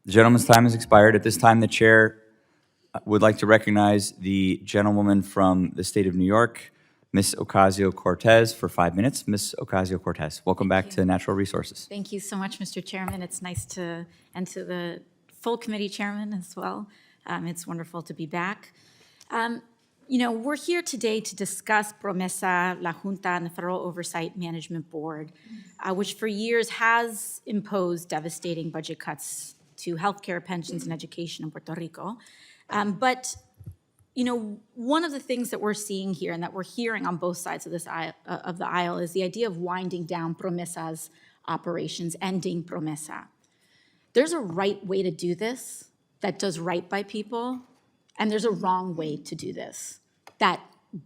The gentleman's time has expired. At this time, the chair would like to recognize the gentlewoman from the state of New York, Ms. Ocasio-Cortez, for 5 minutes. Ms. Ocasio-Cortez, welcome back to Natural Resources. Thank you so much, Mr. Chairman. It's nice to, and to the full committee chairman as well. It's wonderful to be back. We're here today to discuss PROMESA, La Junta, and the Federal Oversight Management Board, which for years has imposed devastating budget cuts to healthcare, pensions, and education in Puerto Rico. But one of the things that we're seeing here and that we're hearing on both sides of this of the aisle is the idea of winding down PROMESA's operations, ending PROMESA. There's a right way to do this that does right by people, and there's a wrong way to do this that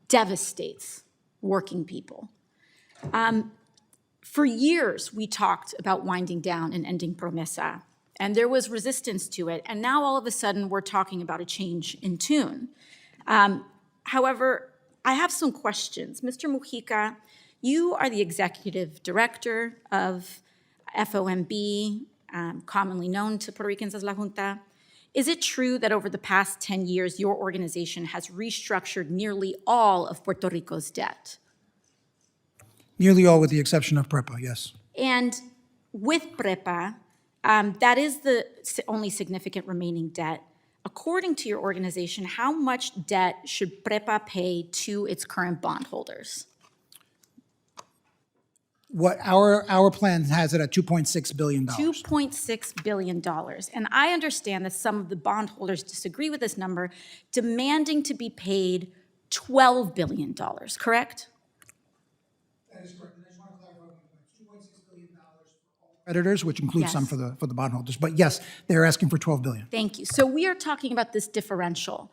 devastates working people. For years, we talked about winding down and ending PROMESA, and there was resistance to it, and now all of a sudden we're talking about a change in tune. However, I have some questions. Mr. Mujica, you are the executive director of FOMB, commonly known to Puerto Ricans as La Junta. Is it true that over the past 10 years, your organization has restructured nearly all of Puerto Rico's debt? Nearly all, with the exception of PREPA, yes. And with PREPA, that is the only significant remaining debt. According to your organization, how much debt should PREPA pay to its current bondholders? What our plan has it at $2.6 billion. $2.6 billion. And I understand that some of the bondholders disagree with this number, demanding to be paid $12 billion, correct? That is correct. And I just want to clarify, $2.6 billion for all creditors, which includes some for the bondholders. But yes, they're asking for $12 billion. Thank you. So we are talking about this differential.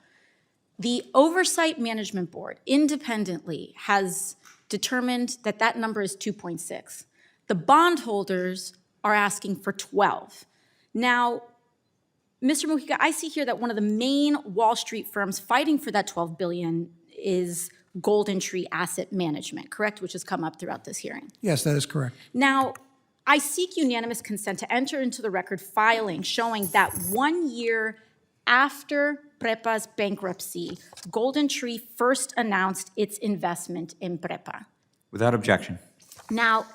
The Oversight Management Board independently has determined that that number is 2.6. The bondholders are asking for 12. Now, Mr. Mujica, I see here that one of the main Wall Street firms fighting for that 12 billion is Golden Tree Asset Management, correct? Which has come up throughout this hearing. Yes, that is correct. Now, I seek unanimous consent to enter into the record filing showing that 1 year after PREPA's bankruptcy, Golden Tree first announced its investment in PREPA. Without objection. Now,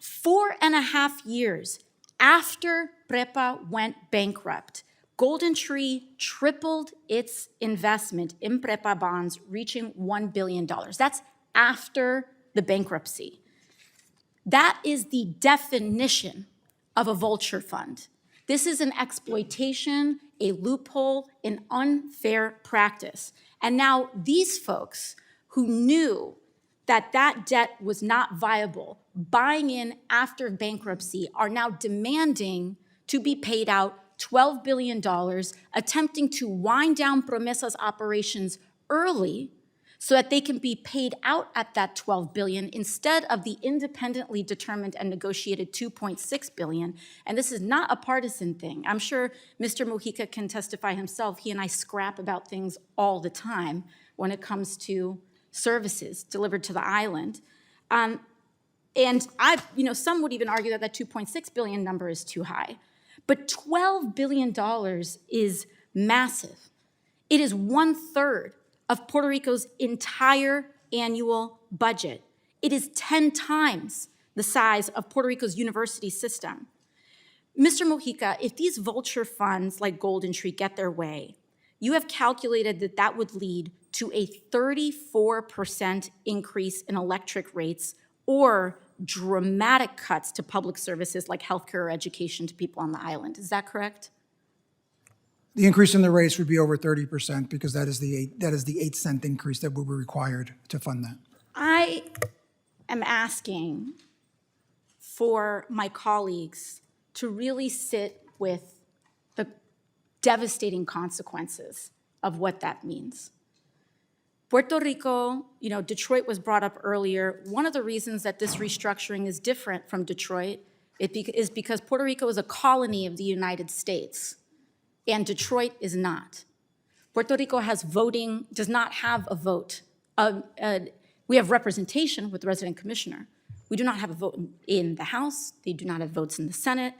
4.5 years after PREPA went bankrupt, Golden Tree tripled its investment in PREPA bonds, reaching $1 billion. That's after the bankruptcy. That is the definition of a vulture fund. This is an exploitation, a loophole, an unfair practice. And now these folks who knew that that debt was not viable, buying in after bankruptcy, are now demanding to be paid out $12 billion, attempting to wind down PROMESA's operations early so that they can be paid out at that $12 billion instead of the independently determined and negotiated $2.6 billion. And this is not a partisan thing. I'm sure Mr. Mujica can testify himself. He and I scrap about things all the time when it comes to services delivered to the island. And some would even argue that that $2.6 billion number is too high. But $12 billion is massive. It is 1/3 of Puerto Rico's entire annual budget. It is 10 times the size of Puerto Rico's university system. Mr. Mujica, if these vulture funds like Golden Tree get their way, you have calculated that that would lead to a 34% increase in electric rates or dramatic cuts to public services like healthcare or education to people on the island. Is that correct? The increase in the rates would be over 30% because that is the 8-cent increase that would be required to fund that. I am asking for my colleagues to really sit with the devastating consequences of what that means. Puerto Rico, Detroit was brought up earlier. One of the reasons that this restructuring is different from Detroit is because Puerto Rico is a colony of the United States, and Detroit is not. Puerto Rico does not have a vote. We have representation with the resident commissioner. We do not have a vote in the House. They do not have votes in the Senate.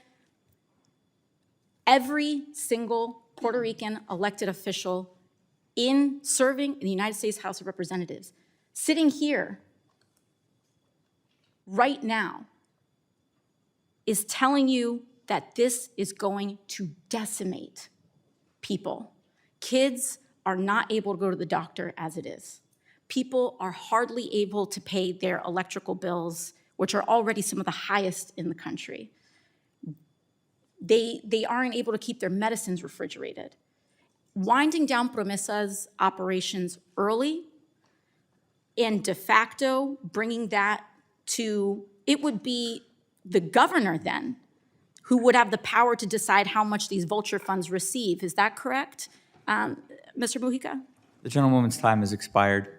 every single Puerto Rican elected official in serving in the United States House of Representatives, sitting here right now, is telling you that this is going to decimate people. Kids are not able to go to the doctor as it is. People are hardly able to pay their electrical bills, which are already some of the highest in the country. They aren't able to keep their medicines refrigerated. Winding down Promesa's operations early and de facto bringing that to, it would be the governor then who would have the power to decide how much these Vulture funds receive. Is that correct, Mr. Mujica? The gentlewoman's time has expired.